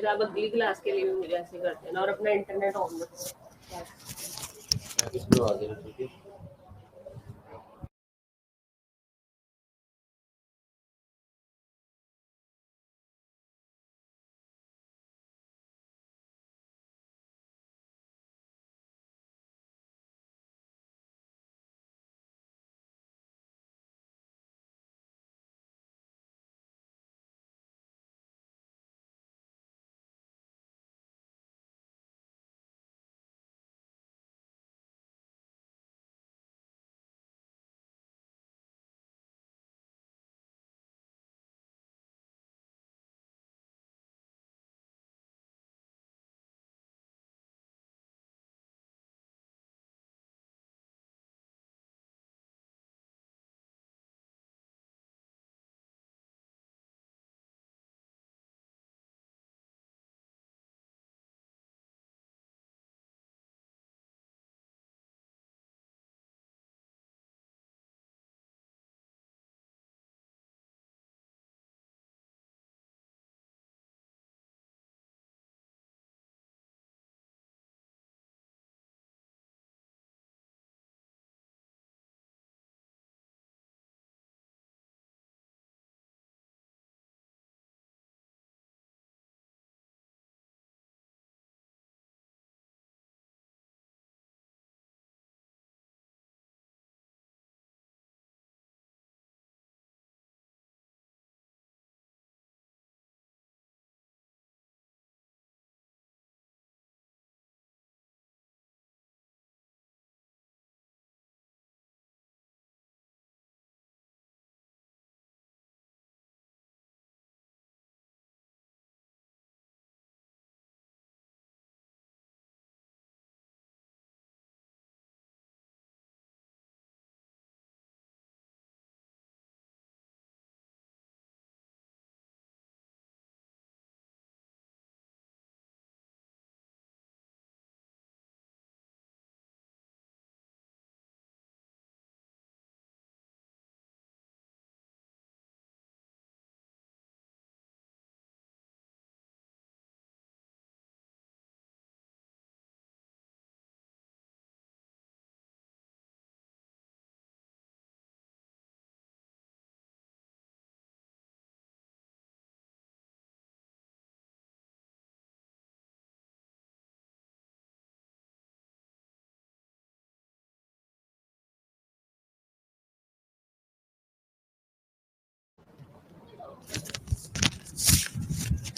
फिर आप अगली क्लास के लिए भी मुझे ऐसे कर देना और अपना इंटरनेट ऑन रखो।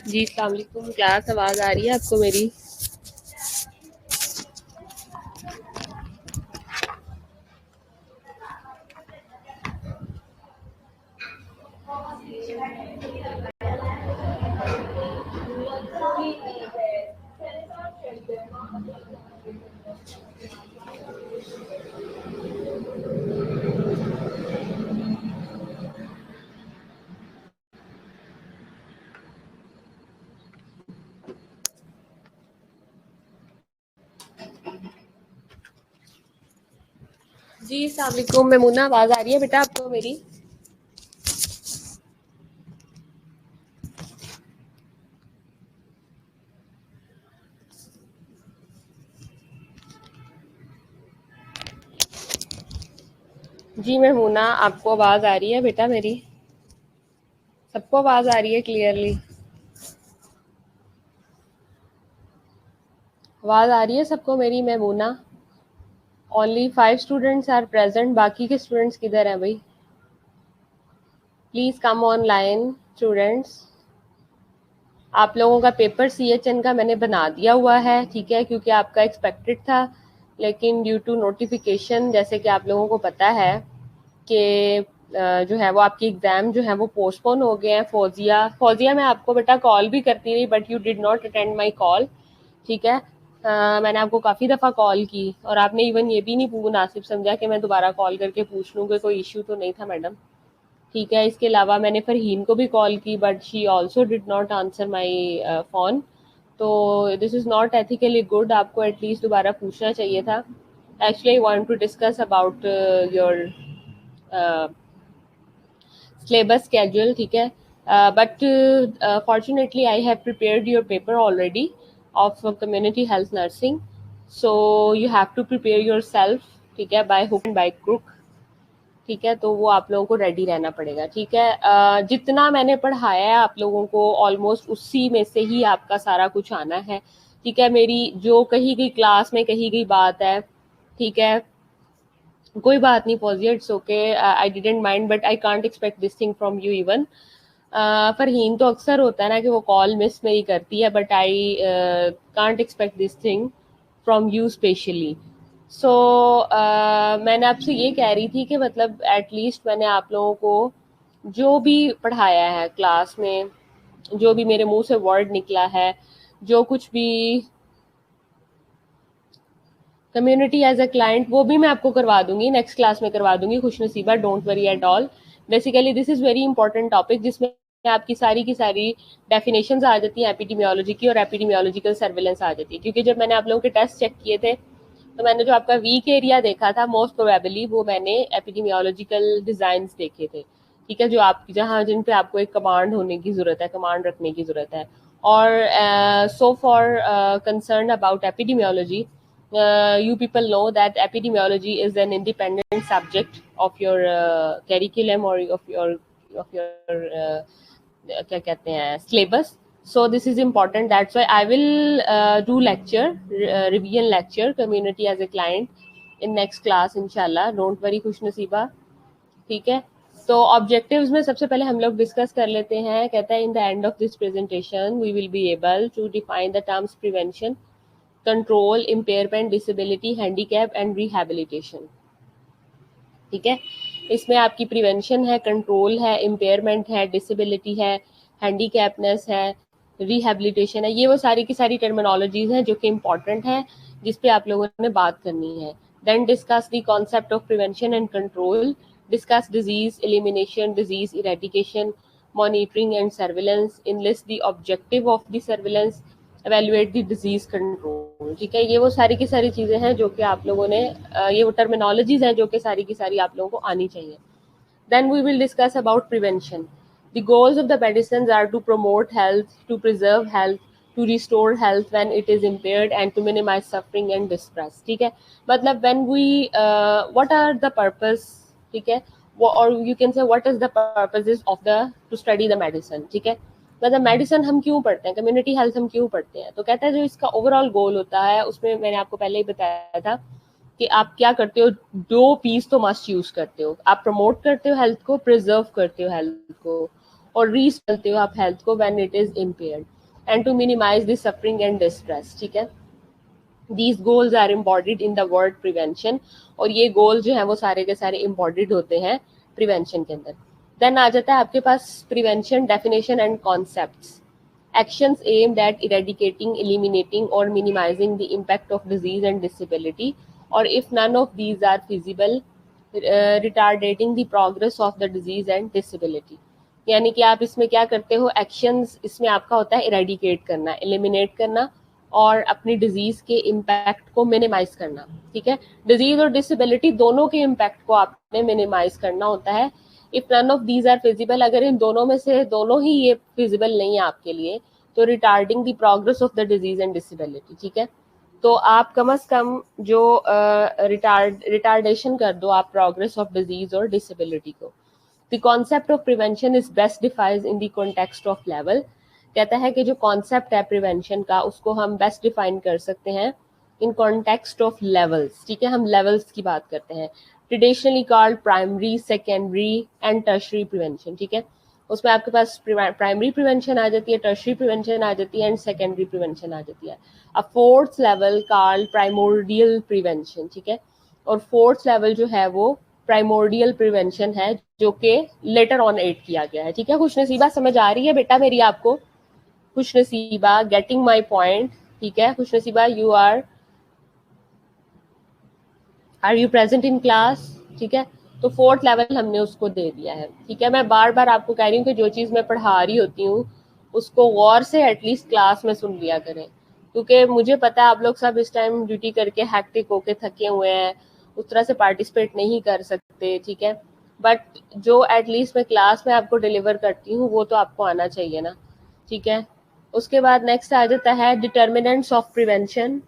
जी अस्सलाम वालेकुम। क्लास आवाज़ आ रही है आपको मेरी? जी अस्सलाम वालेकुम मेमुना, आवाज़ आ रही है बेटा आपको मेरी? जी मेमुना, आपको आवाज़ आ रही है बेटा मेरी? सबको आवाज़ आ रही है क्लियरली? आवाज़ आ रही है सबको मेरी Maimuna? Only 5 students are present, बाकी के स्टूडेंट्स किधर हैं भाई? Please come online students. आप लोगों का पेपर CHN का मैंने बना दिया हुआ है, ठीक है, क्योंकि आपका एक्सपेक्टेड था, लेकिन ड्यू टू नोटिफिकेशन, जैसे कि आप लोगों को पता है कि जो है वो आपके एग्ज़ाम जो है वो पोस्टपोन हो गए हैं। फौजिया मैं आपको बेटा कॉल भी करती रही, but you did not attend my call, ठीक है। मैंने आपको काफ़ी दफ़ा कॉल की और आपने इवन ये भी नहीं मुनासिब समझा कि मैं दोबारा कॉल करके पूछ लूँ कि कोई इश्यू तो नहीं था मैडम, ठीक है। इसके अलावा मैंने फ़रहीन को भी कॉल की, but she also did not answer my phone. तो this is not ethically good, आपको एटलीस्ट दोबारा पूछना चाहिए था। Actually I want to discuss about your syllabus schedule, ठीक है। but fortunately I have prepared your paper already of community health nursing, so you have to prepare yourself, ठीक है, by hook and by crook, ठीक है, तो वो आप लोगों को रेडी रहना पड़ेगा, ठीक है। जितना मैंने पढ़ाया है आप लोगों को ऑलमोस्ट उसी में से ही आपका सारा कुछ आना है, ठीक है। मेरी जो कही गई क्लास में कही गई बात है, ठीक है, कोई बात नहीं Fauzia, it's okay, I didn't mind but I can't expect this thing from you even. Farheen तो अक्सर होता है ना कि वो कॉल मिस मेरी करती है, but I can't expect this thing from you specially. So मैंने आपसे ये कह रही थी कि मतलब एटलीस्ट मैंने आप लोगों को जो भी पढ़ाया है क्लास में, जो भी मेरे मुंह से वर्ड निकला है, जो कुछ भी कम्युनिटी एज अ क्लाइंट, वो भी मैं आपको करवा दूंगी, नेक्स्ट क्लास में करवा दूंगी, Khushnaseeba, don't worry at all. Basically this is very important topic जिसमें आपकी सारी की सारी डेफिनेशंस आ जाती हैं एपिडेमियोलॉजी की, और एपिडेमियोलॉजिकल सर्विलेंस आ जाती है। क्योंकि जब मैंने आप लोगों के टेस्ट चेक किए थे तो मैंने जो आपका वीक एरिया देखा था, मोस्ट प्रोबेबली वो मैंने एपिडेमियोलॉजिकल डिज़ाइंस देखे थे, ठीक है, जो आप जहाँ जिन पे आपको एक कमांड होने की ज़रूरत है, कमांड रखने की ज़रूरत है। और so for concern about epidemiology, you people know that epidemiology is an independent subject of your curriculum or of your क्या कहते हैं syllabus. So this is important, that's why I will do lecture, revision lecture, community as a client in next class inshallah, don't worry खुशनसीबा, ठीक है। तो objectives में सबसे पहले हम लोग डिस्कस कर लेते हैं। कहता है in the end of this presentation we will be able to define the terms prevention, control, impairment, disability, handicap and rehabilitation, ठीक है। इसमें आपकी प्रिवेंशन है, कंट्रोल है, इम्पेयरमेंट है, डिसेबिलिटी है, हैंडीकैपनेस है, रिहैबिलिटेशन है। ये वो सारी की सारी टर्मिनोलॉजीज हैं जो कि इम्पॉर्टेंट है, जिस पे आप लोगों ने बात करनी है। Then discuss the concept of prevention and control, discuss disease elimination, disease eradication, monitoring and surveillance, enlist the objective of the surveillance, evaluate the disease control, ठीक है। ये वो सारी की सारी चीज़ें हैं जो कि आप लोगों ने ये वो टर्मिनोलॉजीज हैं जो कि सारी की सारी आप लोगों को आनी चाहिए। Then we will discuss about prevention. The goals of the medicines are to promote health, to preserve health, to restore health when it is impaired, and to minimize suffering and distress, ठीक है। मतलब when we what are the purpose, ठीक है, or you can say what is the purposes of the to study the medicine, ठीक है। मतलब medicine हम क्यों पढ़ते हैं, कम्युनिटी हेल्थ हम क्यों पढ़ते हैं, तो कहता है जो इसका ओवरऑल गोल होता है उसमें मैंने आपको पहले ही बताया था कि आप क्या करते हो, दो पीस तो मस्ट यूज करते हो, आप प्रमोट करते हो हेल्थ को, प्रिजर्व करते हो हेल्थ को, और रीच करते हो आप हेल्थ को when it is impaired, and to minimise the suffering and distress, ठीक है। These goals are embodied in the word prevention, और ये गोल जो है वो सारे के सारे embodied होते हैं प्रिवेंशन के अंदर। देन आ जाता है आपके पास prevention definition and concepts. Actions aimed at eradicating, eliminating, or minimizing the impact of disease and disability, or if none of these are feasible, retarding the progress of the disease and disability। यानी कि आप इसमें क्या करते हो, actions इसमें आपका होता है इरेडिकेट करना, एलिमिनेट करना, और अपनी डिजीज के इम्पैक्ट को मिनिमाइज करना, ठीक है। डिजीज और डिसेबिलिटी दोनों के इम्पैक्ट को आपने मिनिमाइज करना होता है। If none of these are feasible, अगर इन दोनों में से दोनों ही ये फिजिबल नहीं है आपके लिए, तो retarding the progress of the disease and disability, ठीक है। तो आप कम से कम जो रिटार्डेशन कर दो आप प्रोग्रेस ऑफ डिजीज और डिसेबिलिटी को। The concept of prevention is best defined in the context of level. कहता है कि जो कॉन्सेप्ट है प्रिवेंशन का उसको हम बेस्ट डिफाइन कर सकते हैं इन कॉन्टेक्स्ट ऑफ लेवल्स, ठीक है। हम लेवल्स की बात करते हैं, traditionally called primary, secondary and tertiary prevention, ठीक है। उसमें आपके पास प्राइमरी प्रिवेंशन आ जाती है, टर्शरी प्रिवेंशन आ जाती है, एंड सेकेंडरी प्रिवेंशन आ जाती है। अ fourth level called primordial prevention, ठीक है। और फोर्थ लेवल जो है वो प्राइमोर्डियल प्रिवेंशन है, जो कि लेटर ऑन एड किया गया है, ठीक है। खुशनसीबा समझ आ रही है बेटा मेरी आपको? खुशनसीबा, गेटिंग माई पॉइंट, ठीक है। Khushnaseeba, you are you present in class, ठीक है। तो फोर्थ लेवल हमने उसको दे दिया है, ठीक है। मैं बार बार आपको कह रही हूँ कि जो चीज़ मैं पढ़ा रही होती हूँ उसको गौर से एटलीस्ट क्लास में सुन लिया करें, क्योंकि मुझे पता है आप लोग सब इस टाइम ड्यूटी करके हैक्टिक होके थके हुए हैं, उस तरह से पार्टिसिपेट नहीं कर सकते, ठीक है। बट जो एटलीस्ट मैं क्लास में आपको डिलीवर करती हूँ वो तो आपको आना चाहिए ना, ठीक है। उसके बाद नेक्स्ट आ जाता है डिटर्मिनेंट्स ऑफ प्रिवेंशन।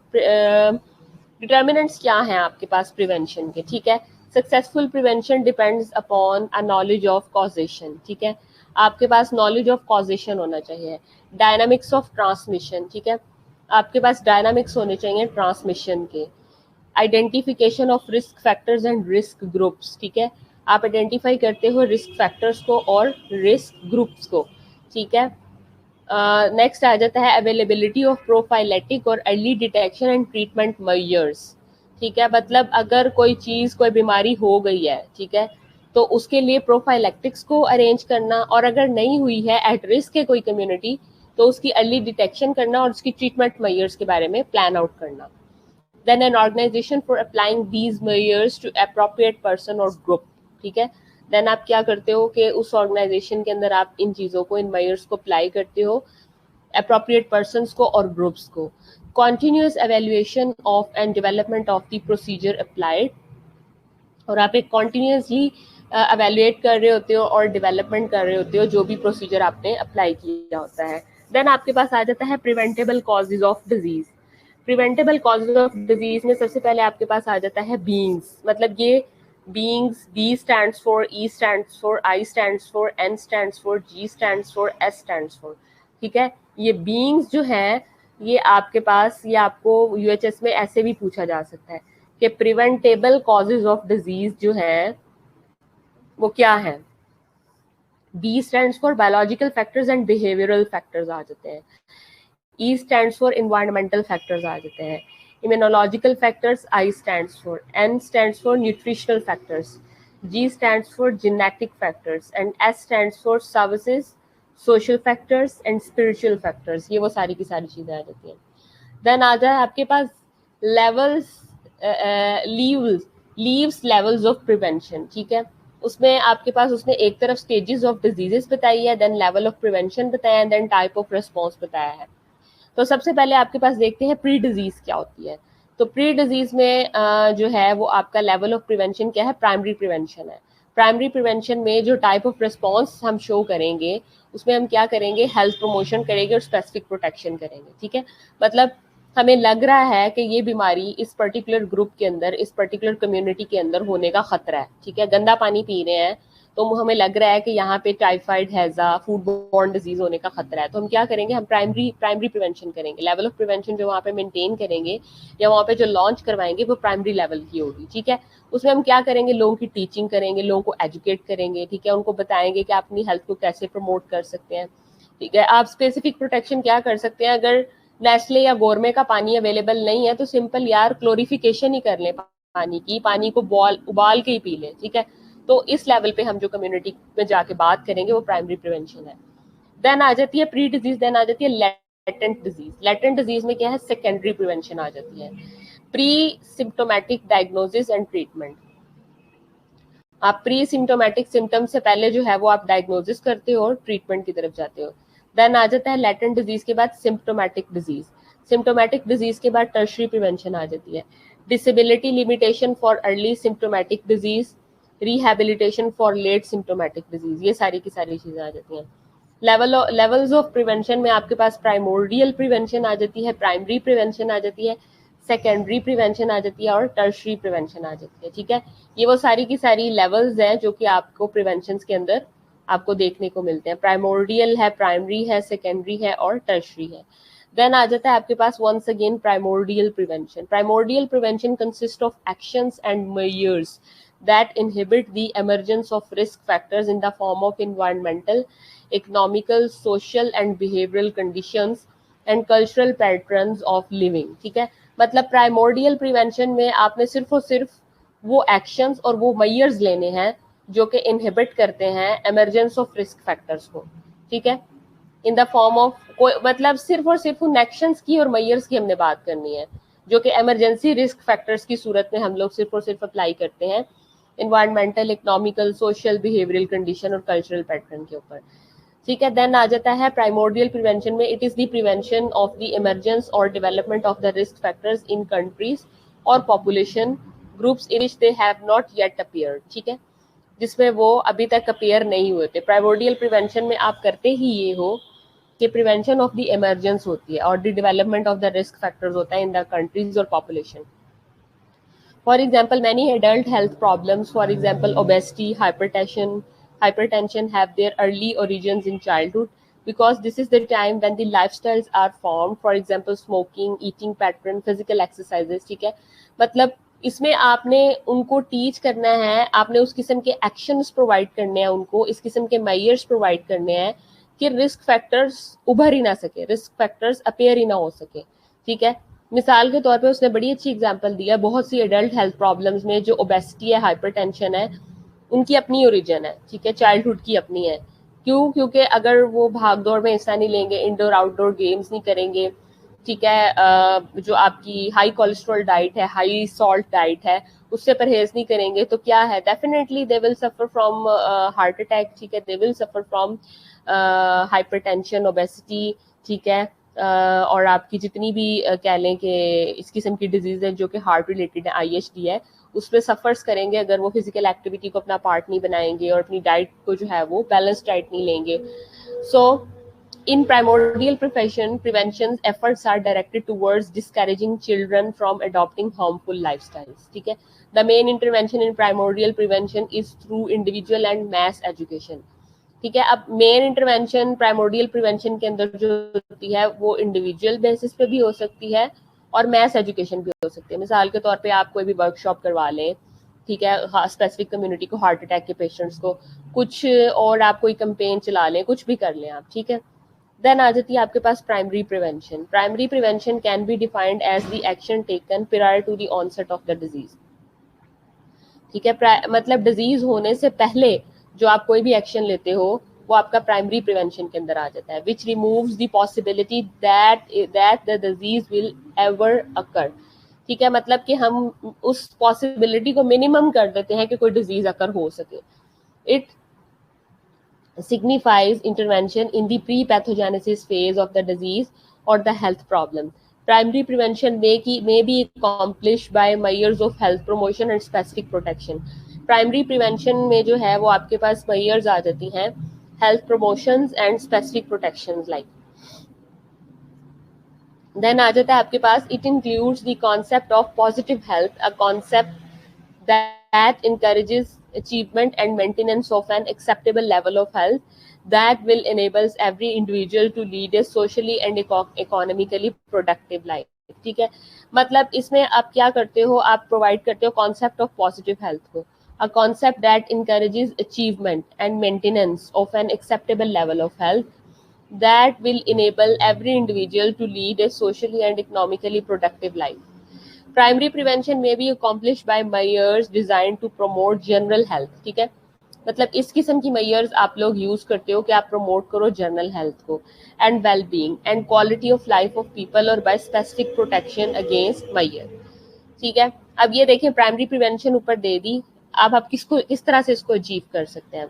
डिटर्मिनेंट्स क्या हैं आपके पास प्रिवेंशन के, ठीक है। Successful prevention depends upon a knowledge of causation, ठीक है। आपके पास नॉलेज ऑफ कॉजेशन होना चाहिए। डायनामिक्स ऑफ ट्रांसमिशन, ठीक है, आपके पास डायनामिक्स होने चाहिए ट्रांसमिशन के। Identification of risk factors and risk groups, ठीक है, आप आइडेंटिफाई करते हो रिस्क फैक्टर्स को और रिस्क ग्रुप्स को, ठीक है। नेक्स्ट आ जाता है अवेलेबिलिटी ऑफ प्रोफाइलेटिक और early detection and treatment measures, ठीक है। मतलब अगर कोई चीज़ कोई बीमारी हो गई है, ठीक है, तो उसके लिए प्रोफाइलेक्टिक्स को अरेंज करना, और अगर नहीं हुई है एट रिस्क है कोई कम्युनिटी, तो उसकी अर्ली डिटेक्शन करना और उसकी ट्रीटमेंट मेजर्स के बारे में प्लान आउट करना। Then an organisation for applying these measures to appropriate person और ग्रुप, ठीक है। देन आप क्या करते हो कि उस ऑर्गेनाइजेशन के अंदर आप इन चीज़ों को, इन मेजर्स को अप्लाई करते हो appropriate persons को और groups को। continuous evaluation of and development of the procedure applied, और आप एक continuously evaluate कर रहे होते हो और development कर रहे होते हो जो भी procedure आपने apply किया होता है। then आपके पास आ जाता है preventable causes of disease। preventable causes of disease में सबसे पहले आपके पास आ जाता है beings, मतलब ये beings, B stands for, E stands for, I stands for, N stands for, G stands for, S stands for, ठीक है। ये beings जो है ये आपके पास, ये आपको UHS में ऐसे भी पूछा जा सकता है कि प्रिवेंटेबल कॉजेज ऑफ डिजीज जो है वो क्या है। B stands for biological factors and behavioural factors आ जाते हैं। E stands for environmental factors आ जाते हैं। Immunological factors I stands for. N stands for nutritional factors. G stands for genetic factors and S stands for services, social factors and spiritual factors. ये वो सारी की सारी चीजें आ जाती हैं। देन आ जाए आपके पास levels, leaves levels of prevention, ठीक है। उसमें आपके पास उसने एक तरफ स्टेजेस ऑफ डिजीजेस बताई है, देन लेवल ऑफ प्रिवेंशन बताया है, देन टाइप ऑफ रिस्पॉन्स बताया है। तो सबसे पहले आपके पास देखते हैं प्री डिजीज क्या होती है। तो प्री डिजीज में जो है वो आपका लेवल ऑफ प्रिवेंशन क्या है, प्राइमरी प्रिवेंशन है। प्राइमरी प्रिवेंशन में जो टाइप ऑफ रिस्पॉन्स हम शो करेंगे उसमें हम क्या करेंगे, हेल्थ प्रमोशन करेंगे और स्पेसिफिक प्रोटेक्शन करेंगे, ठीक है। मतलब हमें लग रहा है कि ये बीमारी इस पर्टिकुलर ग्रुप के अंदर, इस पर्टिकुलर कम्युनिटी के अंदर होने का खतरा है, ठीक है। गंदा पानी पी रहे हैं तो हमें लग रहा है कि यहाँ पे टाइफाइड, हैजा, फूड बॉर्न डिजीज होने का खतरा है, तो हम क्या करेंगे, हम प्राइमरी प्रिवेंशन करेंगे। लेवल ऑफ प्रिवेंशन जो वहाँ पे मेंटेन करेंगे या वहाँ पे जो लॉन्च करवाएंगे वो प्राइमरी लेवल की होगी, ठीक है। उसमें हम क्या करेंगे, लोगों की टीचिंग करेंगे, लोगों को एजुकेट करेंगे, ठीक है, उनको बताएंगे कि आप अपनी हेल्थ को कैसे प्रमोट कर सकते हैं, ठीक है। आप स्पेसिफिक प्रोटेक्शन क्या कर सकते हैं, अगर नेस्ले या गोरमे का पानी अवेलेबल नहीं है तो सिंपल यार क्लोरिफिकेशन ही कर लें पानी की, पानी को उबाल के ही पी लें, ठीक है। तो इस लेवल पे हम जो कम्युनिटी में जाके बात करेंगे वो प्राइमरी प्रिवेंशन है। देन आ जाती है प्री डिजीज, देन आ जाती है लेटेंट डिजीज। लेटेंट डिजीज में क्या है, सेकेंडरी प्रिवेंशन आ जाती है। Pre symptomatic diagnosis and treatment, आप प्री सिम्टोमेटिक सिम्टम से पहले जो है वो आप डायग्नोसिस करते हो और ट्रीटमेंट की तरफ जाते हो। देन आ जाता है लेटेंट डिजीज के बाद सिम्टोमेटिक डिजीज। सिम्टोमेटिक डिजीज के बाद टर्शरी प्रिवेंशन आ जाती है। Disability limitation for early symptomatic disease, rehabilitation for late symptomatic disease, ये सारी की सारी चीजें आ जाती हैं। लेवल्स ऑफ प्रिवेंशन में आपके पास प्राइमोर्डियल प्रिवेंशन आ जाती है, प्राइमरी प्रिवेंशन आ जाती है, सेकेंडरी प्रिवेंशन आ जाती है और टर्शरी प्रिवेंशन आ जाती है, ठीक है। ये वो सारी की सारी लेवल्स हैं जो कि आपको प्रिवेंशन के अंदर आपको देखने को मिलते हैं। प्राइमोर्डियल है, प्राइमरी है, सेकेंडरी है और टर्शरी है। देन आ जाता है आपके पास once again primordial prevention. Primordial prevention consist of actions and measures that inhibit the emergence of risk factors in the form of environmental, economical, social and behavioral conditions and cultural patterns of living, ठीक है। मतलब primordial prevention में आपने सिर्फ और सिर्फ वो actions और वो मेजर्स लेने हैं जो कि इनहिबिट करते हैं एमरजेंस ऑफ रिस्क फैक्टर्स को, ठीक है, इन द फॉर्म ऑफ कोई, मतलब सिर्फ और सिर्फ उन एक्शंस की और मेजर्स की हमने बात करनी है जो कि इमरजेंसी रिस्क फैक्टर्स की सूरत में हम लोग सिर्फ और सिर्फ अप्लाई करते हैं environmental, economical, social, behavioural condition और कल्चरल पैटर्न के ऊपर, ठीक है। देन आ जाता है प्राइमोर्डियल प्रिवेंशन में it is the prevention of the emergence और development of the risk factors in countries or population groups in which they have not yet appeared, ठीक है। जिसमें वो अभी तक अपीयर नहीं हुए थे। प्राइमोर्डियल प्रिवेंशन में आप करते ही ये हो कि प्रिवेंशन ऑफ द इमरजेंस होती है और the development of the risk factors होता है in the countries or population. For example, many adult health problems, for example, obesity, hypertension have their early origins in childhood because this is the time when the lifestyles are formed. For example, smoking, eating pattern, physical exercises. ठीक है, मतलब इसमें आपने उनको teach करना है, आपने उस किस्म के एक्शंस प्रोवाइड करने हैं उनको, इस किस्म के मेजर्स प्रोवाइड करने हैं कि रिस्क फैक्टर्स उभर ही ना सके, रिस्क फैक्टर्स अपेयर ही ना हो सके। ठीक है, मिसाल के तौर पे उसने बड़ी अच्छी एग्जांपल दिया, बहुत सी एडल्ट हेल्थ प्रॉब्लम्स में जो ओबेसिटी है, हाइपरटेंशन है, उनकी अपनी ओरिजिन है। ठीक है, चाइल्डहुड की अपनी है। क्यों? क्योंकि अगर वो भाग दौड़ में हिस्सा नहीं लेंगे, इंडोर आउटडोर गेम्स नहीं करेंगे, ठीक है, जो आपकी हाई कोलेस्ट्रॉल डाइट है, हाई सॉल्ट डाइट है, उससे परहेज नहीं करेंगे, तो क्या है, definitely they will suffer from heart attack. ठीक है, they will suffer from hypertension, obesity. ठीक है, और आपकी जितनी भी कह लें कि इस किस्म की डिजीज है जो कि हार्ट रिलेटेड है, IHD है, उसमें सफर्स करेंगे अगर वो फिजिकल एक्टिविटी को अपना पार्ट नहीं बनाएंगे और अपनी डाइट को जो है वो बैलेंस डाइट नहीं लेंगे। सो in primordial prevention efforts are directed towards discouraging children from adopting harmful lifestyles. ठीक है, the main intervention in primordial prevention is through individual and mass education. ठीक है, अब मेन इंटरवेंशन प्राइमोर्डियल प्रिवेंशन के अंदर जो होती है वो इंडिविजुअल बेसिस पे भी हो सकती है और मैस एजुकेशन भी हो सकती है। मिसाल के तौर पे आप कोई भी वर्कशॉप करवा लें, ठीक है, स्पेसिफिक कम्युनिटी को, हार्ट अटैक के पेशेंट्स को, कुछ और आप कोई कैंपेन चला लें, कुछ भी कर लें आप। ठीक है, देन आ जाती है आपके पास primary prevention. Primary prevention can be defined as the action taken prior to the onset of the disease. ठीक है, मतलब डिजीज होने से पहले जो आप कोई भी एक्शन लेते हो वो आपका प्राइमरी प्रिवेंशन के अंदर आ जाता है, which removes the possibility that the disease will ever occur. ठीक है, मतलब कि हम उस पॉसिबिलिटी को मिनिमम कर देते हैं कि कोई डिजीज अकर हो सके। It signifies intervention in the pre-pathogenesis phase of the disease or the health problem. Primary prevention may be accomplished by measures of health promotion and specific protection. Primary prevention में जो है वो आपके पास measures आ जाती हैं, health promotions and specific protections like. Then आ जाता है आपके पास, it includes the concept of positive health, a concept that encourages achievement and maintenance of an acceptable level of health that will enable every individual to lead a socially and economically productive life. ठीक है, मतलब इसमें आप क्या करते हो, आप provide करते हो कॉन्सेप्ट ऑफ पॉजिटिव हेल्थ को, a concept that encourages achievement and maintenance of an acceptable level of health that will enable every individual to lead a socially and economically productive life. Primary prevention may be accomplished by measures designed to promote general health. ठीक है, मतलब इस किस्म की measures आप लोग use करते हो कि आप प्रमोट करो जनरल हेल्थ को, and well being and quality of life of people or by specific protection against measure. ठीक है, अब ये देखिए प्राइमरी प्रिवेंशन ऊपर दे दी, अब आप किस तरह से इसको अचीव कर सकते हैं।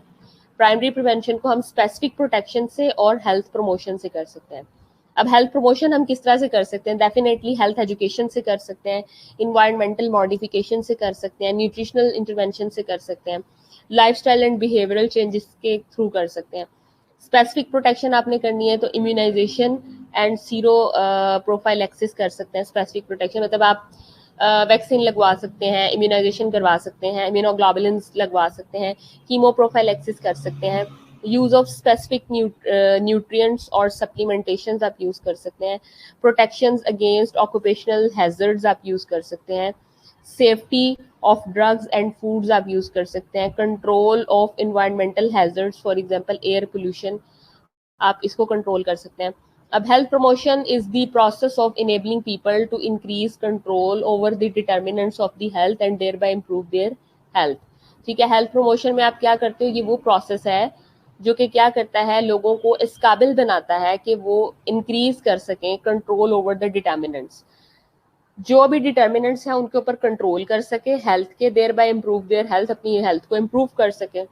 प्राइमरी प्रिवेंशन को हम स्पेसिफिक प्रोटेक्शन से और हेल्थ प्रमोशन से कर सकते हैं। अब हेल्थ प्रमोशन हम किस तरह से कर सकते हैं, डेफिनेटली हेल्थ एजुकेशन से कर सकते हैं, इन्वायरमेंटल मॉडिफिकेशन से कर सकते हैं, न्यूट्रिशनल इंटरवेंशन से कर सकते हैं, लाइफस्टाइल एंड बिहेवियरल चेंजेस के थ्रू कर सकते हैं। स्पेसिफिक प्रोटेक्शन आपने करनी है तो इम्यूनाइजेशन एंड सीरो प्रोफाइलैक्सिस कर सकते हैं। स्पेसिफिक प्रोटेक्शन मतलब आप वैक्सीन लगवा सकते हैं, इम्यूनाइजेशन करवा सकते हैं, इम्यूनोग्लोबुलिन्स लगवा सकते हैं, कीमो प्रोफाइलैक्सिस कर सकते हैं, यूज ऑफ स्पेसिफिक न्यूट्रिएंट्स और सप्लीमेंटेशंस आप यूज कर सकते हैं, प्रोटेक्शंस अगेंस्ट ऑक्यूपेशनल हैजर्ड्स आप यूज कर सकते हैं, safety of drugs and foods आप यूज कर सकते हैं, control of environmental hazards for example air pollution, आप इसको कंट्रोल कर सकते हैं। अब health promotion is the process of enabling people to increase control over the determinants of the health and thereby improve their health. ठीक है, health promotion में आप क्या करते हो, ये वो प्रोसेस है जो कि क्या करता है, लोगों को इस काबिल बनाता है कि वो इंक्रीज कर सकें कंट्रोल ओवर द डिटर्मिनेंट्स, जो भी डिटर्मिनेंट्स हैं उनके ऊपर कंट्रोल कर सके हेल्थ के, thereby improve their health, अपनी हेल्थ को इम्प्रूव कर सके।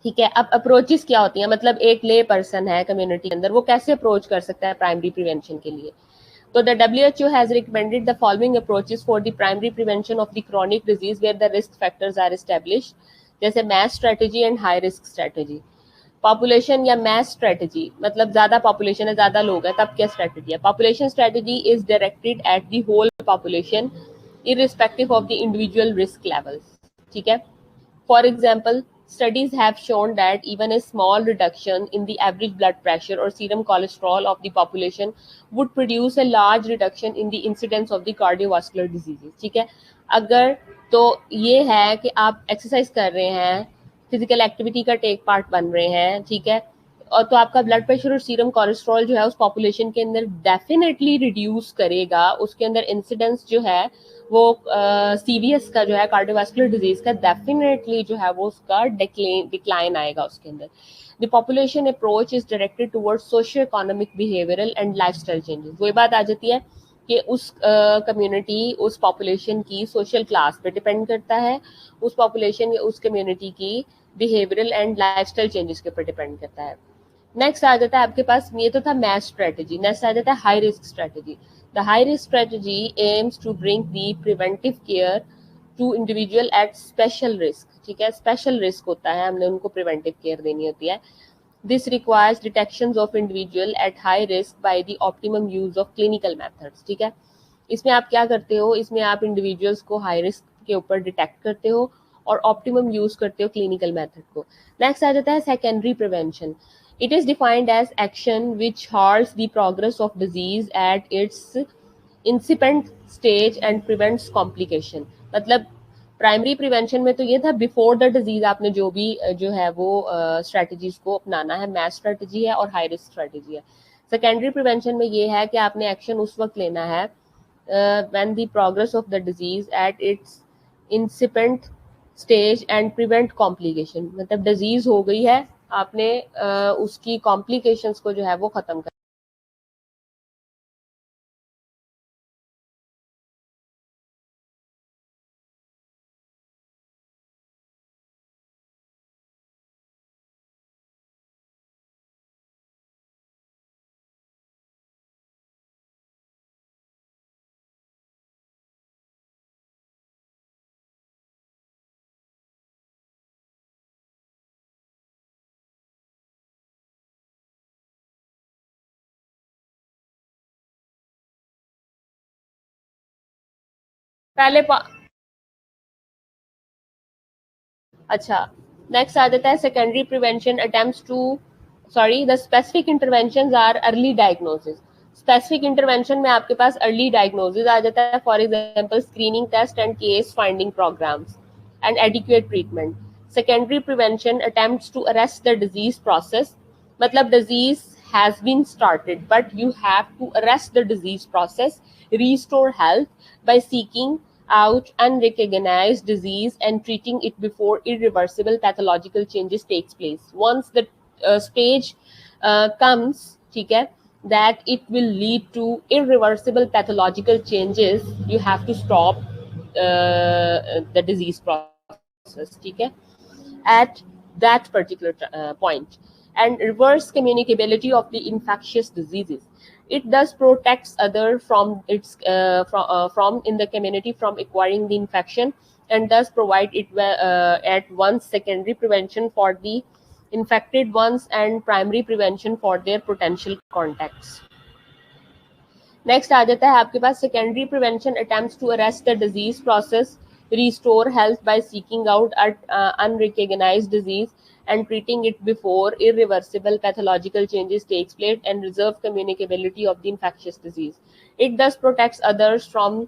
ठीक है, अब अप्रोचेस क्या होती हैं, मतलब एक ले पर्सन है कम्युनिटी के अंदर, वो कैसे अप्रोच कर सकता है प्राइमरी प्रिवेंशन के लिए। तो the WHO has recommended the following approaches for the primary prevention of the chronic disease where the risk factors are established. जैसे mass strategy and high risk strategy. Population या mass strategy मतलब ज्यादा population है, ज्यादा लोग है, तब क्या स्ट्रेटजी है? Population strategy is directed at the whole population irrespective of the individual risk levels, ठीक है। For example, studies have shown that even a small reduction in the average blood pressure or serum cholesterol of the population would produce a large reduction in the incidence of the cardiovascular diseases, ठीक है। अगर तो ये है कि आप exercise कर रहे हैं, फिजिकल एक्टिविटी का टेक पार्ट बन रहे हैं, ठीक है, और तो आपका ब्लड प्रेशर और सीरम कोलेस्ट्रॉल जो है उस पॉपुलेशन के अंदर डेफिनेटली रिड्यूस करेगा, उसके अंदर इंसिडेंस जो है वो सीवीएस का जो है कार्डियोवास्कुलर डिजीज का डेफिनेटली जो है वो उसका डिक्लाइन आएगा उसके अंदर। The population approach is directed towards socio economic behavioural and lifestyle changes. वही बात आ जाती है कि उस कम्युनिटी उस पॉपुलेशन की सोशल क्लास पे डिपेंड करता है, उस पॉपुलेशन या उस कम्युनिटी की बिहेवियरल एंड लाइफस्टाइल चेंजेस के ऊपर डिपेंड करता है। नेक्स्ट आ जाता है आपके पास, ये तो था मैस स्ट्रेटजी, नेक्स्ट आ जाता है high risk strategy. The high risk strategy aims to bring the preventive care to individual at special risk, ठीक है, स्पेशल रिस्क होता है, हमने उनको प्रिवेंटिव केयर देनी होती है। This requires detection of individual at high risk by the optimum use of clinical methods, ठीक है। इसमें आप क्या करते हो, इसमें आप इंडिविजुअल्स को हाई रिस्क के ऊपर डिटेक्ट करते हो और ऑप्टिमम यूज करते हो क्लिनिकल मेथड को। नेक्स्ट आ जाता है secondary prevention. It is defined as action which halts the progress of disease at its incipient stage and prevents complication। मतलब प्राइमरी प्रिवेंशन में तो ये था बिफोर द डिजीज आपने जो भी जो है वो स्ट्रेटजीज को अपनाना है, मैस स्ट्रेटजी है और हाई रिस्क स्ट्रेटजी है। सेकेंडरी प्रिवेंशन में ये है कि आपने एक्शन उस वक्त लेना है when the progress of the disease at its incipient stage and prevent complication. मतलब डिजीज हो गई है, आपने उसकी कॉम्प्लिकेशंस को जो है वो खत्म कर। पहले अच्छा, नेक्स्ट आ जाता है secondary prevention attempts to the specific interventions are early diagnosis. Specific intervention में आपके पास अर्ली डायग्नोसिस आ जाता है, for example screening test and case finding programmes and adequate treatment. Secondary prevention attempts to arrest the disease process, मतलब disease has been started but you have to arrest the disease process, restore health by seeking out unrecognized disease and treating it before irreversible pathological changes takes place. Once the stage comes, ठीक है, that it will lead to irreversible pathological changes, you have to stop the disease process, ठीक है, at that particular point and reverse communicability of the infectious diseases. It thus protects others from from in the community from acquiring the infection and thus provide it at once secondary prevention for the infected ones and primary prevention for their potential contacts. Next आ जाता है आपके पास secondary prevention attempts to arrest the disease process, restore health by seeking out unrecognized disease and treating it before irreversible pathological changes takes place and reserve communicability of the infectious disease. It thus protects others from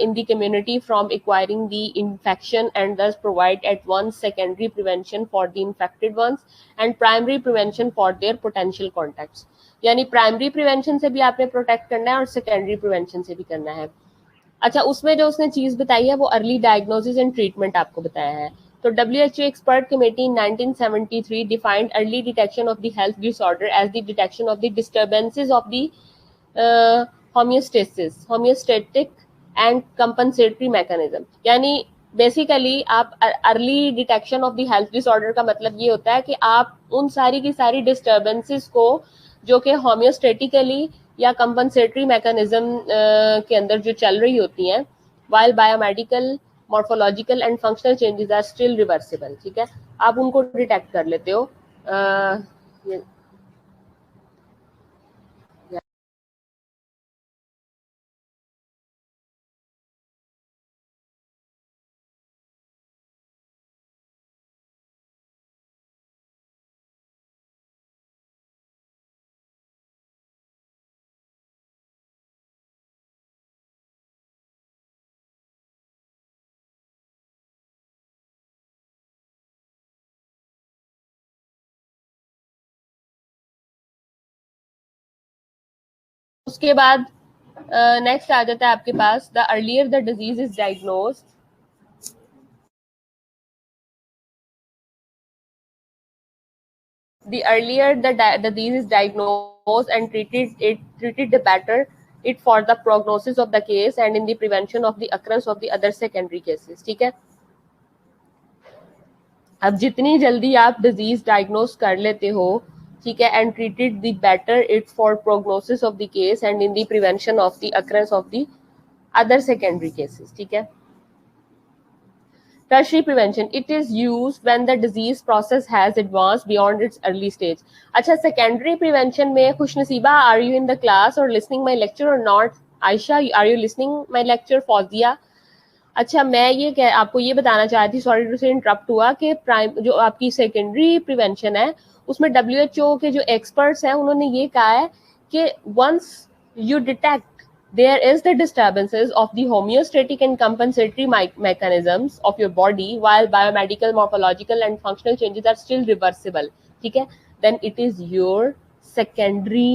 in the community from acquiring the infection and thus provide at once secondary prevention for the infected ones and primary prevention for their potential contacts. यानी primary prevention से भी आपने protect करना है और secondary prevention से भी करना है। अच्छा, उसमें जो उसने चीज बताई है वो अर्ली डायग्नोसिस एंड ट्रीटमेंट आपको बताया है। तो WHO expert committee in 1973 defined early detection of the health disorder as the detection of the disturbances of the homeostatic and compensatory mechanism. यानी बेसिकली आप early detection of the health disorder का मतलब ये होता है कि आप उन सारी की सारी डिस्टर्बेंसेस को जो कि होम्योस्टेटिकली या कंपनसेटरी मैकेनिज्म के अंदर जो चल रही होती हैं, while biomedical morphological and functional changes are still reversible, ठीक है, आप उनको डिटेक्ट कर लेते हो। ये उसके बाद नेक्स्ट आ जाता है आपके पास, the earlier the disease is diagnosed, the earlier the disease is diagnosed and treated the better it for the prognosis of the case and in the prevention of the occurrence of the other secondary cases, ठीक है। अब जितनी जल्दी आप disease diagnose कर लेते हो, ठीक है, and treated the better it for prognosis of the case and in the prevention of the occurrence of the other secondary cases, ठीक है। Tertiary prevention, it is used when the disease process has advanced beyond its early stage. अच्छा, secondary prevention में खुशनसीबा, are you in the class or listening my lecture or not? Aisha, are you listening my lecture? Fauzia, अच्छा, मैं ये आपको ये बताना चाहती, sorry to से इंटरप्ट हुआ, कि प्राइम जो आपकी सेकेंडरी प्रिवेंशन है उसमें WHO के जो एक्सपर्ट्स हैं उन्होंने ये कहा है कि once you detect there is the disturbances of the homeostatic and compensatory mechanisms of your body while biomedical, morphological and functional changes are still reversible, ठीक है, then it is your secondary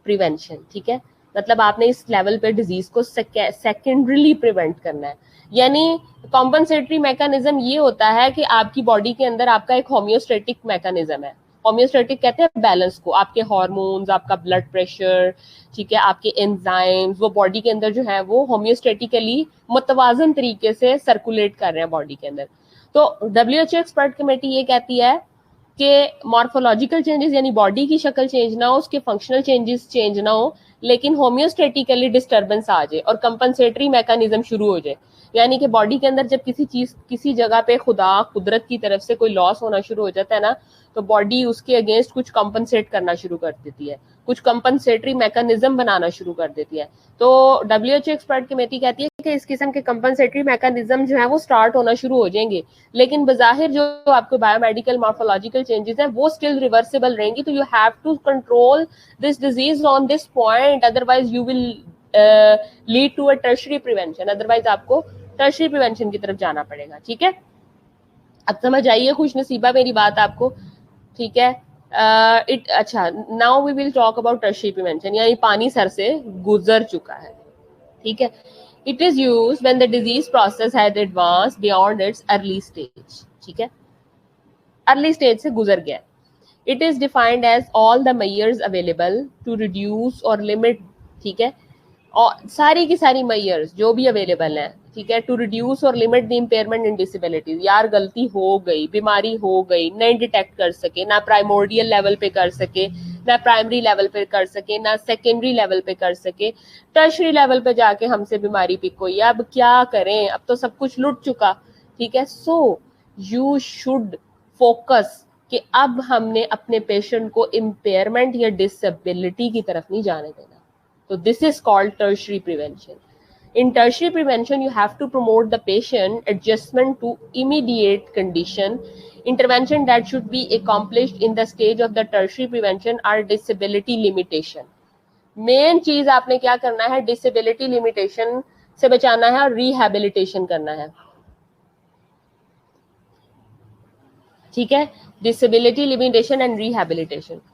prevention, ठीक है। मतलब आपने इस level पे disease को सेकेंडरीली prevent करना है। यानी कॉम्पनसेटरी मैकेनिज्म ये होता है कि आपकी बॉडी के अंदर आपका एक होम्योस्टेटिक मैकेनिज्म है। होम्योस्टेटिक कहते हैं बैलेंस को, आपके हार्मोन्स, आपका ब्लड प्रेशर, ठीक है, आपके एंजाइम्स, वो बॉडी के अंदर जो है वो होम्योस्टेटिकली मुतवाजन तरीके से सर्कुलेट कर रहे हैं बॉडी के अंदर। तो WHO एक्सपर्ट कमेटी ये कहती है कि मॉर्फोलॉजिकल चेंजेस यानी बॉडी की शक्ल चेंज ना हो, उसके फंक्शनल चेंजेस चेंज ना हो, लेकिन होम्योस्टेटिकली डिस्टर्बेंस आ जाए और कंपनसेटरी मैकेनिज्म शुरू हो जाए। यानी कि बॉडी के अंदर जब किसी जगह पे कुदरत की तरफ से कोई लॉस होना शुरू हो जाता है ना, तो बॉडी उसके अगेंस्ट कुछ कंपनसेट करना शुरू कर देती है, कुछ कंपनसेटरी मैकेनिज्म बनाना शुरू कर देती है। तो WHO एक्सपर्ट कमेटी कहती है कि इस किस्म के कंपनसेटरी मैकेनिज्म जो है वो स्टार्ट होना शुरू हो जाएंगे, लेकिन बजाहिर जो आपको बायोमेडिकल मॉर्फोलॉजिकल चेंजेस हैं वो स्टिल रिवर्सिबल रहेंगी। तो you have to control this disease on this point, otherwise you will lead to a tertiary prevention, otherwise आपको टर्शरी प्रिवेंशन की तरफ जाना पड़ेगा, ठीक है। अब समझ आइए खुशनसीबा मेरी बात आपको, ठीक है। अच्छा, now we will talk about tertiary prevention, यानी पानी सर से गुजर चुका है, ठीक है। It is used when the disease process had advanced beyond its early stage, ठीक है, अर्ली स्टेज से गुजर गया। It is defined as all the measures available to reduce और लिमिट, ठीक है, और सारी की सारी मेजर्स जो भी अवेलेबल हैं, ठीक है, टू रिड्यूस और limit the impairment in disabilities. यार गलती हो गई, बीमारी हो गई, नहीं डिटेक्ट कर सके, ना प्राइमोर्डियल लेवल पे कर सके, ना प्राइमरी लेवल पे कर सके, ना सेकेंडरी लेवल पे कर सके, टर्शरी लेवल पे जाके हमसे बीमारी पिक हुई। अब क्या करें, अब तो सब कुछ लुट चुका, ठीक है। सो यू शुड फोकस कि अब हमने अपने पेशेंट को इम्पेयरमेंट या डिसेबिलिटी की तरफ नहीं जाने देना। So this is called tertiary prevention. In tertiary prevention, you have to promote the patient adjustment to immediate condition. Intervention that should be accomplished in the stage of the tertiary prevention are disability limitation. Main चीज आपने क्या करना है, disability limitation से बचाना है और rehabilitation करना है, ठीक है। Disability limitation and rehabilitation.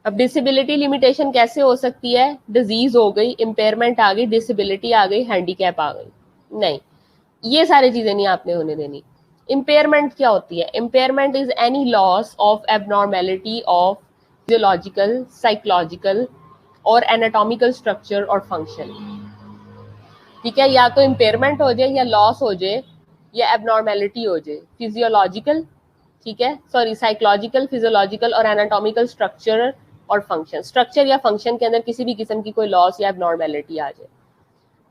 अब डिसेबिलिटी लिमिटेशन कैसे हो सकती है, डिजीज हो गई, इम्पेयरमेंट आ गई, डिसेबिलिटी आ गई, हैंडीकैप आ गई, नहीं, ये सारी चीजें नहीं आपने होने देनी। इम्पेयरमेंट क्या होती है, impairment is any loss of abnormality of physiological, psychological और एनाटॉमिकल स्ट्रक्चर और फंक्शन, ठीक है। या तो इम्पेयरमेंट हो जाए या लॉस हो जाए या एबनॉर्मेलिटी हो जाए, फिजियोलॉजिकल, ठीक है, सॉरी साइकोलॉजिकल, फिजियोलॉजिकल और एनाटॉमिकल स्ट्रक्चर और फंक्शन, स्ट्रक्चर या फंक्शन के अंदर किसी भी किस्म की कोई लॉस या एबनॉर्मेलिटी आ जाए,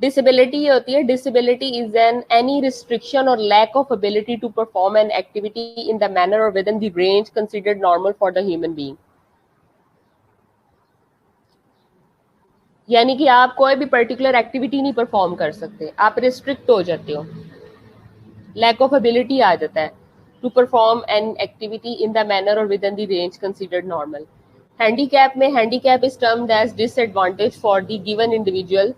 डिसेबिलिटी ये होती है, disability is an any restriction or lack of ability to perform an activity in the manner or within the range considered normal for the human being. यानी कि आप कोई भी पर्टिकुलर एक्टिविटी नहीं परफॉर्म कर सकते, आप रिस्ट्रिक्ट हो जाते हो, लैक ऑफ एबिलिटी आ जाता है to perform an activity in the manner or within the range considered normal. Handicap में handicap is termed as disadvantage for the given individual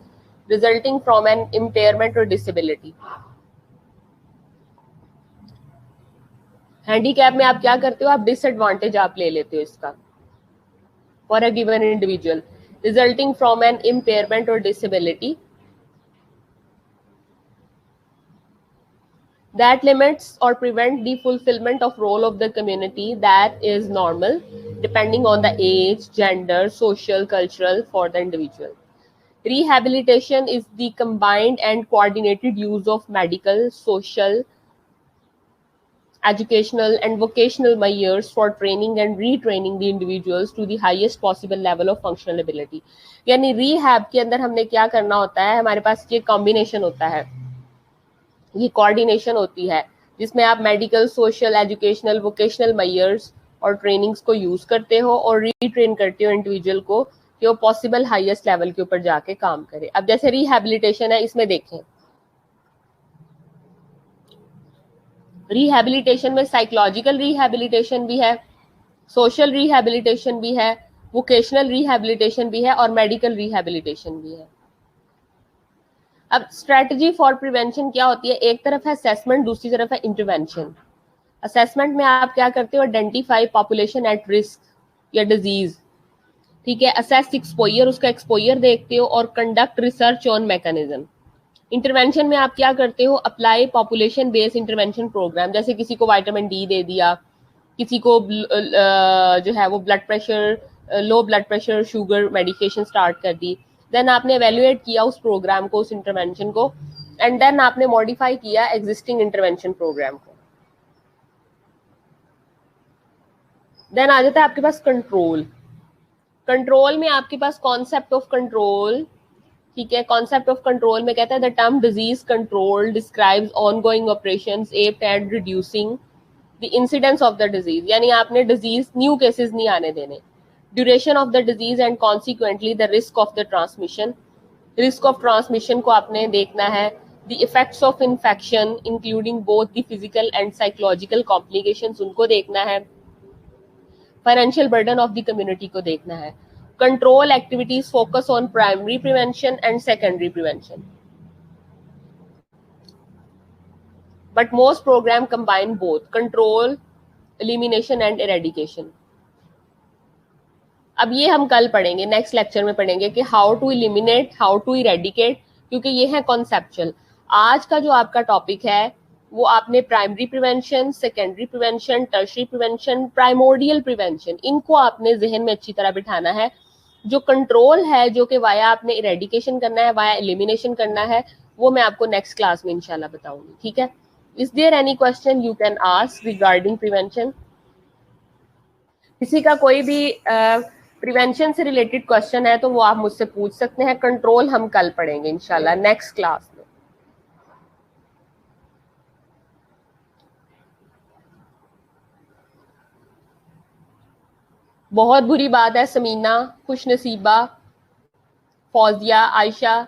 resulting from an impairment or disability. Handicap में आप क्या करते हो, आप disadvantage आप ले लेते हो इसका, for a given individual resulting from an impairment or disability that limits or prevent the fulfillment of role of the community that is normal depending on the age, gender, social, cultural for the individual. Rehabilitation is the combined and coordinated use of medical, social, educational and vocational measures for training and retraining the individuals to the highest possible level of functional ability। यानी rehab के अंदर हमने क्या करना होता है, हमारे पास ये कॉम्बिनेशन होता है, ये कोऑर्डिनेशन होती है जिसमें आप medical, social, educational, vocational measures और ट्रेनिंग्स को यूज करते हो और रीट्रेन करते हो इंडिविजुअल को कि वो पॉसिबल हाईएस्ट लेवल के ऊपर जाके काम करे। अब जैसे रिहैबिलिटेशन है, इसमें देखें रिहैबिलिटेशन में साइकोलॉजिकल रिहैबिलिटेशन भी है, सोशल रिहैबिलिटेशन भी है, वोकेशनल रिहैबिलिटेशन भी है और मेडिकल रिहैबिलिटेशन भी है। अब स्ट्रेटजी फॉर प्रिवेंशन क्या होती है, एक तरफ है असेसमेंट, दूसरी तरफ है इंटरवेंशन। असेसमेंट में आप क्या करते हो, आइडेंटिफाई पॉपुलेशन एट रिस्क या डिजीज, ठीक है, असेस एक्सपोजर, उसका एक्सपोजर देखते हो और conduct research on mechanism. Intervention में आप क्या करते हो, apply population based intervention program, जैसे किसी को विटामिन डी दे दिया, किसी को जो है वो blood pressure, low blood pressure, sugar medication start कर दी, देन आपने एवेल्युएट किया उस प्रोग्राम को, उस इंटरवेंशन को, एंड देन आपने मॉडिफाई किया एग्जिस्टिंग इंटरवेंशन प्रोग्राम को। देन आ जाता है आपके पास कंट्रोल। कंट्रोल में आपके पास कॉन्सेप्ट ऑफ कंट्रोल, ठीक है, कॉन्सेप्ट ऑफ कंट्रोल में कहता है the term disease control describes ongoing operations aimed at reducing the incidence of the disease. यानी आपने डिजीज न्यू केसेस नहीं आने देने, duration of the disease and consequently the risk of the transmission, risk of transmission को आपने देखना है, the effects of infection including both the physical and psychological complications उनको देखना है, financial burden of the community को देखना है। Control activities focus on primary prevention and secondary prevention, but most program combine both control, elimination and eradication। अब ये हम कल पढ़ेंगे, नेक्स्ट लेक्चर में पढ़ेंगे कि how to eliminate, how to eradicate, क्योंकि ये है कॉन्सेप्चुअल। आज का जो आपका टॉपिक है वो आपने primary prevention, secondary prevention, tertiary prevention, primordial prevention, इनको आपने जहन में अच्छी तरह बिठाना है। जो कंट्रोल है, जो कि वाया आपने इरेडिकेशन करना है, वाया एलिमिनेशन करना है, वो मैं आपको नेक्स्ट क्लास में इंशाल्लाह बताऊंगी, ठीक है। Is there any question you can ask regarding prevention? किसी का कोई भी प्रिवेंशन से रिलेटेड क्वेश्चन है तो वो आप मुझसे पूछ सकते हैं। कंट्रोल हम कल पढ़ेंगे इंशाल्लाह नेक्स्ट क्लास में। बहुत बुरी बात है समीना, खुशनसीबा, फौजिया, आयशा,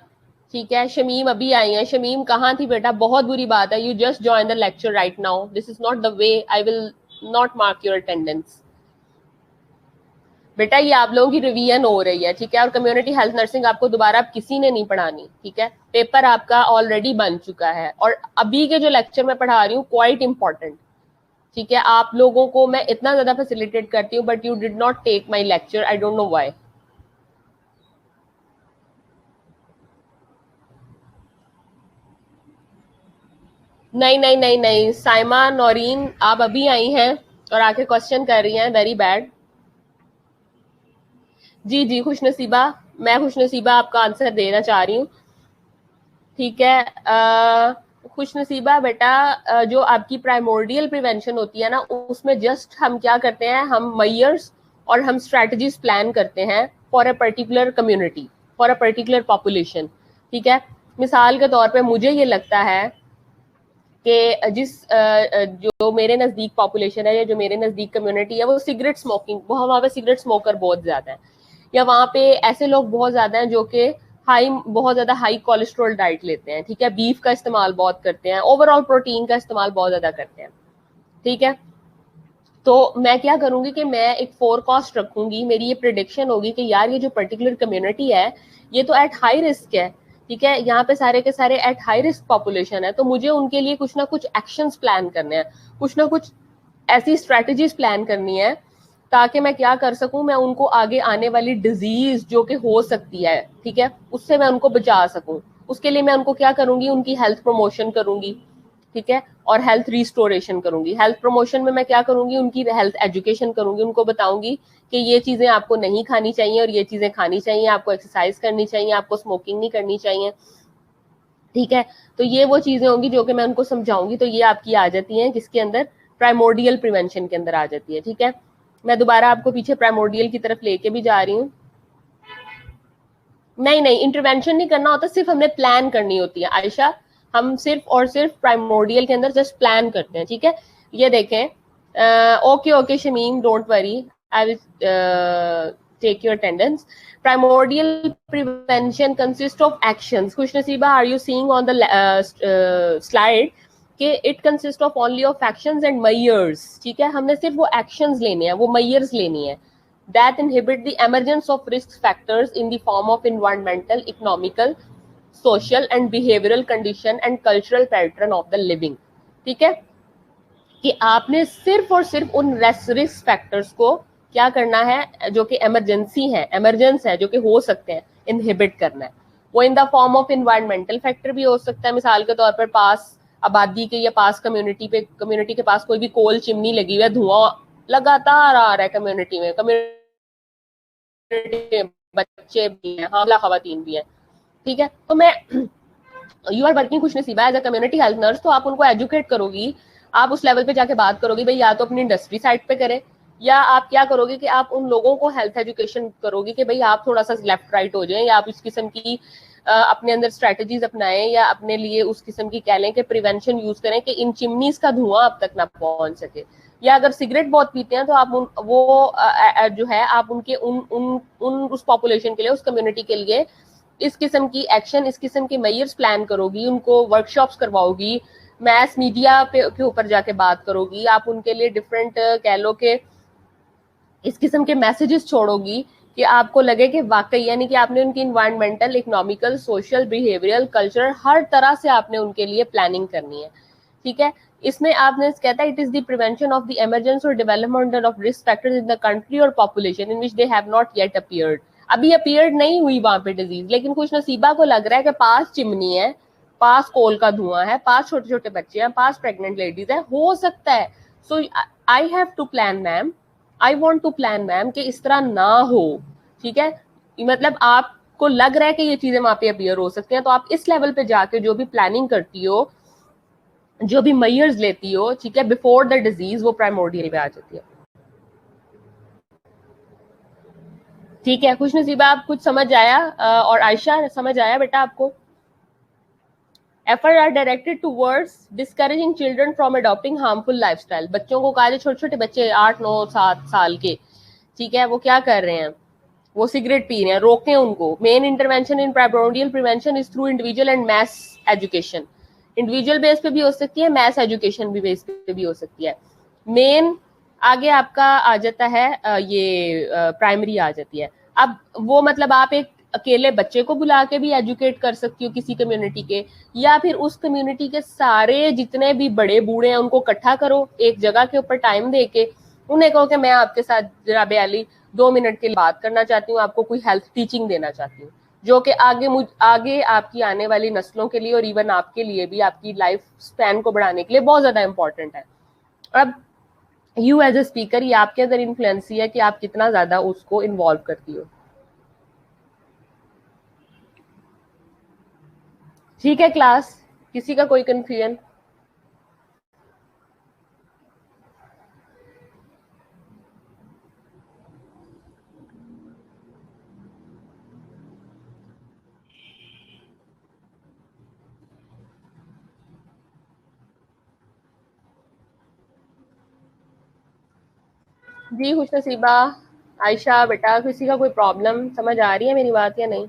ठीक है, शमीम अभी आई है। शमीम कहाँ थी बेटा, बहुत बुरी बात है, you just join the lecture right now, this is not the way, I will not mark your attendance. बेटा ये आप लोगों की रिवीजन हो रही है, ठीक है, और कम्युनिटी हेल्थ नर्सिंग आपको दोबारा किसी ने नहीं पढ़ानी, ठीक है, पेपर आपका ऑलरेडी बन चुका है और अभी के जो लेक्चर मैं पढ़ा रही हूँ क्वाइट इंपॉर्टेंट, ठीक है। आप लोगों को मैं इतना ज्यादा फैसिलिटेट करती हूँ but you did not take my lecture, I don't know why. नहीं नहीं नहीं नहीं, साइमा नौरीन आप अभी आई हैं और आके क्वेश्चन कर रही हैं, वेरी बैड। जी जी खुशनसीबा, मैं खुशनसीबा आपका आंसर देना चाह रही हूँ, ठीक है। खुशनसीबा बेटा, जो आपकी प्राइमोर्डियल प्रिवेंशन होती है ना, उसमें जस्ट हम क्या करते हैं, हम मेजर्स और हम स्ट्रेटजीज प्लान करते हैं for a particular community, for a particular population, ठीक है। मिसाल के तौर पे मुझे ये लगता है कि जो मेरे नज़दीक पॉपुलेशन है या जो मेरे नज़दीक कम्युनिटी है वो सिगरेट स्मोकिंग, वहाँ पे सिगरेट स्मोकर बहुत ज़्यादा है, या वहाँ पे ऐसे लोग बहुत ज़्यादा हैं जो कि बहुत ज़्यादा हाई कोलेस्ट्रॉल डाइट लेते हैं, ठीक है, बीफ का इस्तेमाल बहुत करते हैं, ओवरऑल प्रोटीन का इस्तेमाल बहुत ज़्यादा करते हैं, ठीक है। तो मैं क्या करूंगी कि मैं एक फोरकास्ट रखूंगी, मेरी ये प्रिडिक्शन होगी कि यार ये जो पर्टिकुलर कम्युनिटी है ये तो एट हाई रिस्क है, ठीक है, यहाँ पे सारे के सारे एट हाई रिस्क पॉपुलेशन है, तो मुझे उनके लिए कुछ ना कुछ एक्शंस प्लान करने हैं, कुछ ना कुछ ऐसी स्ट्रेटजीज प्लान करनी है ताकि मैं क्या कर सकूं, मैं उनको आगे आने वाली डिजीज जो कि हो सकती है, ठीक है, उससे मैं उनको बचा सकूं। उसके लिए मैं उनको क्या करूंगी, उनकी हेल्थ प्रमोशन करूंगी, ठीक है, और हेल्थ रिस्टोरेशन करूंगी। हेल्थ प्रमोशन में मैं क्या करूंगी, उनकी हेल्थ एजुकेशन करूंगी, उनको बताऊंगी कि ये चीजें आपको नहीं खानी चाहिए और ये चीजें खानी चाहिए, आपको एक्सरसाइज करनी चाहिए, आपको स्मोकिंग नहीं करनी चाहिए, ठीक है। तो ये वो चीजें होंगी जो कि मैं उनको समझाऊंगी, तो ये आपकी आ जाती हैं किसके अंदर, प्राइमोर्डियल प्रिवेंशन के अंदर आ जाती है, ठीक है। मैं दोबारा आपको पीछे प्राइमोर्डियल की तरफ लेके भी जा रही हूँ। नहीं नहीं, इंटरवेंशन नहीं करना होता, सिर्फ हमने प्लान करनी होती है आयशा, हम सिर्फ और सिर्फ प्राइमोर्डियल के अंदर जस्ट प्लान करते हैं, ठीक है। ये देखें, okay okay Shamim, don't worry, I will take your attendance. Primordial prevention consist of actions, Khush Naseeba are you seeing on the slide कि it consist of only of actions and measures, ठीक है, हमने सिर्फ वो एक्शंस लेने हैं, वो मेजर्स लेनी है that inhibit the emergence of risk factors in the form of environmental, economical, social and behavioral condition and cultural pattern of the living, ठीक है, कि आपने सिर्फ और सिर्फ उन रिस्क फैक्टर्स को क्या करना है जो कि इमरजेंसी है, इमरजेंस है, जो कि हो सकते हैं, इनहिबिट करना है। वो in the form of environmental factor भी हो सकता है, मिसाल के तौर पर पास आबादी के या पास कम्युनिटी के पास कोई भी कोल चिमनी लगी हुई है, धुआं लगातार आ रहा है कम्युनिटी में, बच्चे भी हैं, हामला खवातीन भी हैं, ठीक है। तो मैं you are working Khush Naseeba as a community health nurse, तो आप उनको एजुकेट करोगी, आप उस लेवल पे जाके बात करोगी, भाई या तो अपनी इंडस्ट्री साइड पे करें, या आप क्या करोगे कि आप उन लोगों को हेल्थ एजुकेशन करोगे कि भाई आप थोड़ा सा लेफ्ट राइट हो जाएं, या आप इस किस्म की अपने अंदर स्ट्रेटजीज अपनाएं, या अपने लिए उस किस्म की कह लें कि प्रिवेंशन यूज करें कि इन चिमनीज का धुआं अब तक ना पहुंच सके। या अगर सिगरेट बहुत पीते हैं तो आप जो है आप उनके उन उन उन उस पॉपुलेशन के लिए, उस कम्युनिटी के लिए इस किस्म की एक्शन, इस किस्म के मेजर्स प्लान करोगी, उनको वर्कशॉप्स करवाओगी, मैस मीडिया के ऊपर जाके बात करोगी, आप उनके लिए डिफरेंट कह लो कि इस किस्म के मैसेजेस छोड़ोगी कि आपको लगे कि वाकई, यानी कि आपने उनकी environmental, economical, social, behavioural, cultural, हर तरह से आपने उनके लिए प्लानिंग करनी है, ठीक है। इसमें आपने कहता है it is the prevention of the emergence और development of risk factors in the country और population in which they have not yet appeared, अभी अपीयर्ड नहीं हुई वहां पे डिजीज, लेकिन खुश नसीबा को लग रहा है कि पास चिमनी है, पास कोल का धुआं है, पास छोटे छोटे बच्चे हैं, पास प्रेग्नेंट लेडीज है, हो सकता है। So I have to plan ma'am, I want to plan ma'am कि इस तरह ना हो, ठीक है। मतलब आपको लग रहा है कि ये चीजें वहां पे अपीयर हो सकती हैं, तो आप इस लेवल पे जाके जो भी प्लानिंग करती हो, जो भी मेजर्स लेती हो, ठीक है, बिफोर द डिजीज, वो प्राइमोर्डियल पे आ जाती है, ठीक है। खुश नसीबा आप कुछ समझ आया, और आयशा समझ आया बेटा आपको? Effort are directed towards discouraging children from adopting harmful lifestyle, बच्चों को कहा, छोटे छोटे बच्चे 8 9 7 साल के, ठीक है, वो क्या कर रहे हैं, वो सिगरेट पी रहे हैं, रोकें उनको। Main intervention in primordial prevention is through individual and mess education, individual base पे भी हो सकती है, मैस एजुकेशन भी बेस पे भी हो सकती है। मेन आगे आपका आ जाता है ये प्राइमरी आ जाती है। अब वो मतलब आप एक अकेले बच्चे को बुला के भी एजुकेट कर सकती हो किसी कम्युनिटी के, या फिर उस कम्युनिटी के सारे जितने भी बड़े बूढ़े हैं उनको इकट्ठा करो एक जगह के ऊपर टाइम दे के, उन्हें कहो कि मैं आपके साथ जनाब अली 2 मिनट के लिए बात करना चाहती हूँ, आपको कोई हेल्थ टीचिंग देना चाहती हूँ, जो कि आगे आपकी आने वाली नस्लों के लिए और इवन आपके लिए भी, आपकी लाइफ स्पैन को बढ़ाने के लिए बहुत ज्यादा इंपॉर्टेंट है। अब यू एज ए स्पीकर, ये आपके अंदर इन्फ्लुएंस है कि आप कितना ज्यादा उसको इन्वॉल्व करती हो, ठीक है क्लास, किसी का कोई कंफ्यूजन? जी खुश नसीबा, आयशा बेटा, किसी का कोई प्रॉब्लम समझ आ रही है मेरी बात या नहीं?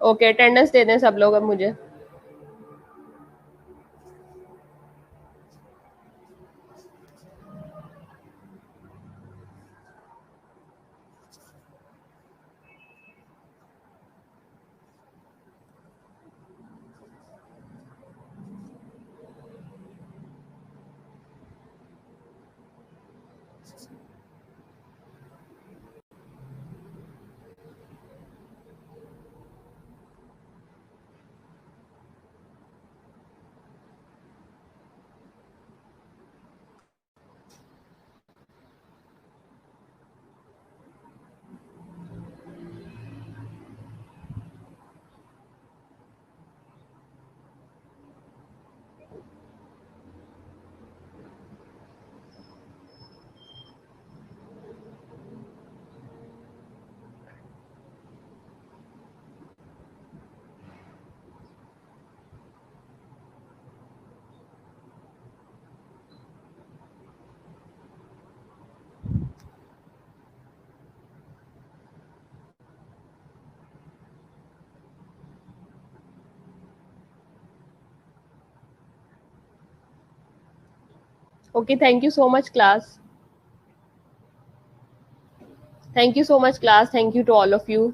ओके, अटेंडेंस दे दें सब लोग अब मुझे। Okay, thank you so much class. Thank you so much class, thank you to all of you.